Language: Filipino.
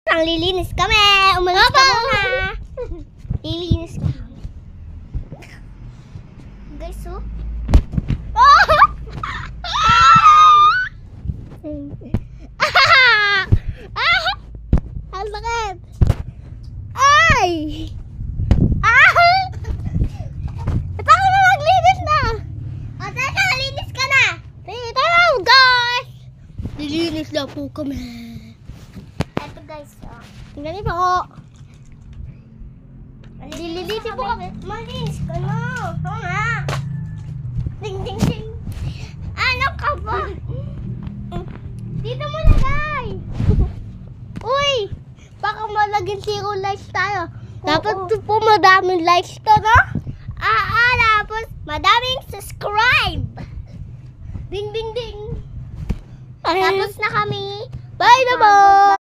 Ang lilinis kami. Umalis ka muna. Lilinis ka. Guys, oh. Ang sakit. Ay! Ito ako na maglinis na. O, teka, linis ka na. Tara, guys. Lilinis na po kami. Ito, guys, oh. Tingnan po. Lilinisin po kami. Malinis ka na. Oo nga. Ding, ding, ding. Ano ka ba? Dito mo lagay. Uy, baka malaging 0 likes tayo. Dapat po madaming likes to, no? Tapos madaming subscribe. Ding, ding, ding. Tapos na kami. Bye na po.